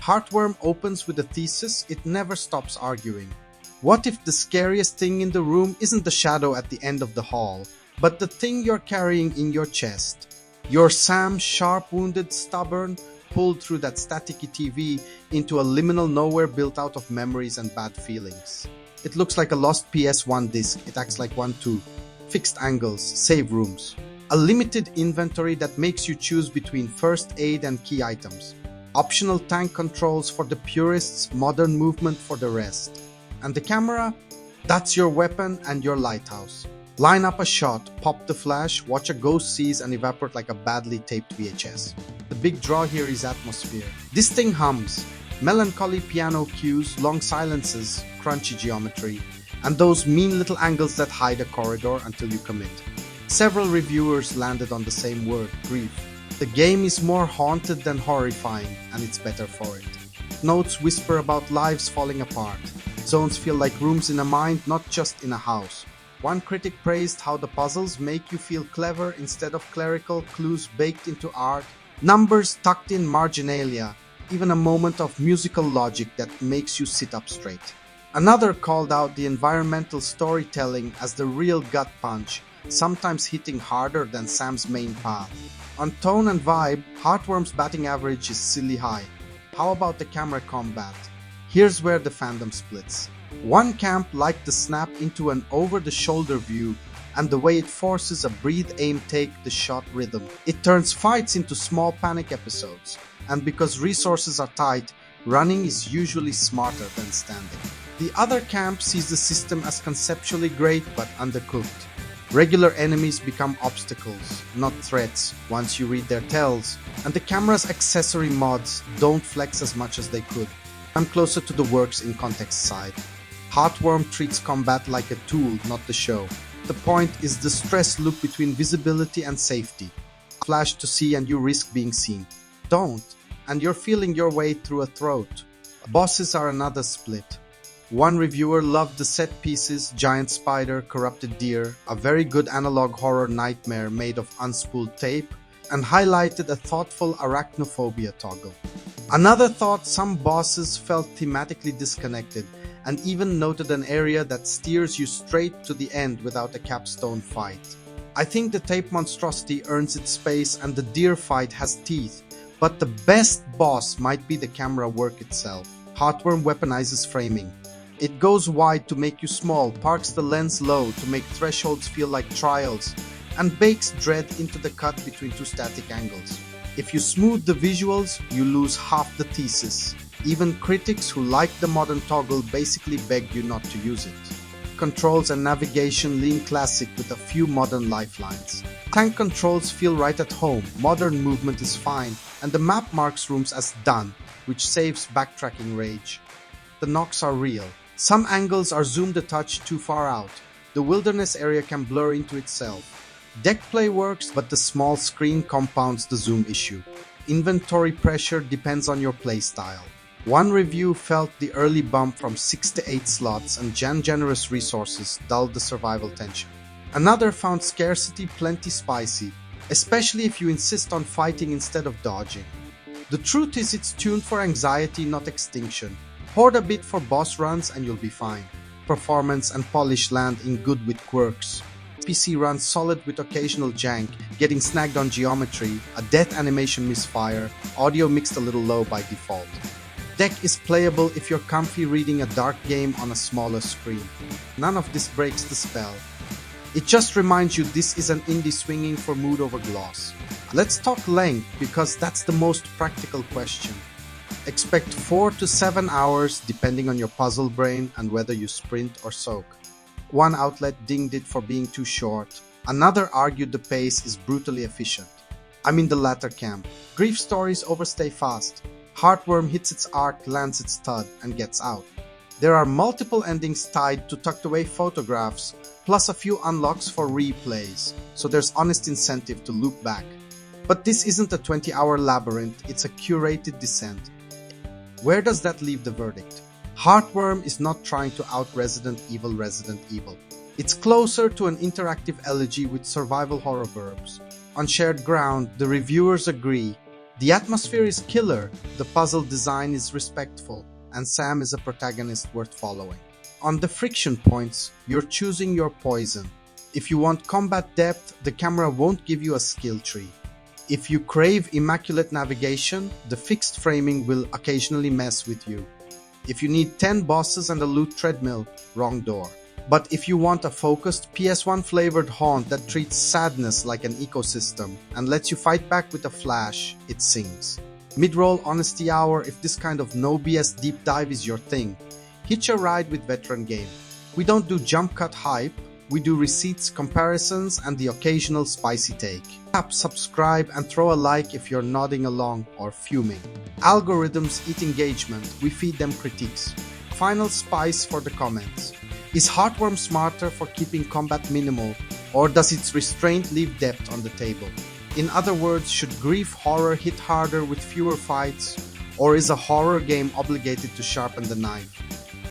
Heartworm opens with a thesis it never stops arguing. What if the scariest thing in the room isn't the shadow at the end of the hall, but the thing you're carrying in your chest? You're Sam, sharp-wounded, stubborn, pulled through that staticky TV into a liminal nowhere built out of memories and bad feelings. It looks like a lost PS1 disc, it acts like one too. Fixed angles, save rooms. A limited inventory that makes you choose between first aid and key items. Optional tank controls for the purists, modern movement for the rest. And the camera? That's your weapon and your lighthouse. Line up a shot, pop the flash, watch a ghost seize and evaporate like a badly taped VHS. The big draw here is atmosphere. This thing hums. Melancholy piano cues, long silences, crunchy geometry, and those mean little angles that hide a corridor until you commit. Several reviewers landed on the same word, grief. The game is more haunted than horrifying, and it's better for it. Notes whisper about lives falling apart. Zones feel like rooms in a mind, not just in a house. One critic praised how the puzzles make you feel clever instead of clerical, clues baked into art, numbers tucked in marginalia, even a moment of musical logic that makes you sit up straight. Another called out the environmental storytelling as the real gut punch, sometimes hitting harder than Sam's main path. On tone and vibe, Heartworm's batting average is silly high. How about the camera combat? Here's where the fandom splits. One camp liked the snap into an over-the-shoulder view and the way it forces a breathe, aim, take the shot rhythm. It turns fights into small panic episodes, and because resources are tight, running is usually smarter than standing. The other camp sees the system as conceptually great but undercooked. Regular enemies become obstacles, not threats, once you read their tells, and the camera's accessory mods don't flex as much as they could. I'm closer to the works in context side. Heartworm treats combat like a tool, not the show. The point is the stress loop between visibility and safety. Flash to see and you risk being seen. Don't, and you're feeling your way through a throat. Bosses are another split. One reviewer loved the set pieces, giant spider, corrupted deer, a very good analog horror nightmare made of unspooled tape, and highlighted a thoughtful arachnophobia toggle. Another thought some bosses felt thematically disconnected, and even noted an area that steers you straight to the end without a capstone fight. I think the tape monstrosity earns its space and the deer fight has teeth, but the best boss might be the camera work itself. Heartworm weaponizes framing. It goes wide to make you small, parks the lens low to make thresholds feel like trials, and bakes dread into the cut between two static angles. If you smooth the visuals, you lose half the thesis. Even critics who like the modern toggle basically beg you not to use it. Controls and navigation lean classic with a few modern lifelines. Tank controls feel right at home, modern movement is fine, and the map marks rooms as done, which saves backtracking rage. The knocks are real. Some angles are zoomed a touch too far out. The wilderness area can blur into itself. Deck play works, but the small screen compounds the zoom issue. Inventory pressure depends on your playstyle. One review felt the early bump from 6 to 8 slots and generous resources dulled the survival tension. Another found scarcity plenty spicy, especially if you insist on fighting instead of dodging. The truth is it's tuned for anxiety, not extinction. Hoard a bit for boss runs and you'll be fine. Performance and polish land in good with quirks. PC runs solid with occasional jank, getting snagged on geometry, a death animation misfire, audio mixed a little low by default. Deck is playable if you're comfy reading a dark game on a smaller screen. None of this breaks the spell. It just reminds you this is an indie swinging for mood over gloss. Let's talk length because that's the most practical question. Expect 4 to 7 hours depending on your puzzle brain and whether you sprint or soak. One outlet dinged it for being too short. Another argued the pace is brutally efficient. I'm in the latter camp. Grief stories overstay fast. Heartworm hits its arc, lands its thud, and gets out. There are multiple endings tied to tucked away photographs, plus a few unlocks for replays, so there's honest incentive to loop back. But this isn't a 20-hour labyrinth, it's a curated descent. Where does that leave the verdict? Heartworm is not trying to out Resident Evil. It's closer to an interactive elegy with survival horror verbs. On shared ground, the reviewers agree. The atmosphere is killer, the puzzle design is respectful, and Sam is a protagonist worth following. On the friction points, you're choosing your poison. If you want combat depth, the camera won't give you a skill tree. If you crave immaculate navigation, the fixed framing will occasionally mess with you. If you need 10 bosses and a loot treadmill, wrong door. But if you want a focused PS1 flavored haunt that treats sadness like an ecosystem and lets you fight back with a flash, it sings. Mid-roll honesty hour, if this kind of no BS deep dive is your thing, hitch a ride with Veteran Game. We don't do jump cut hype, we do receipts, comparisons, and the occasional spicy take. Tap subscribe and throw a like if you're nodding along or fuming. Algorithms eat engagement, we feed them critiques. Final spice for the comments. Is Heartworm smarter for keeping combat minimal, or does its restraint leave depth on the table? In other words, should grief horror hit harder with fewer fights, or is a horror game obligated to sharpen the knife?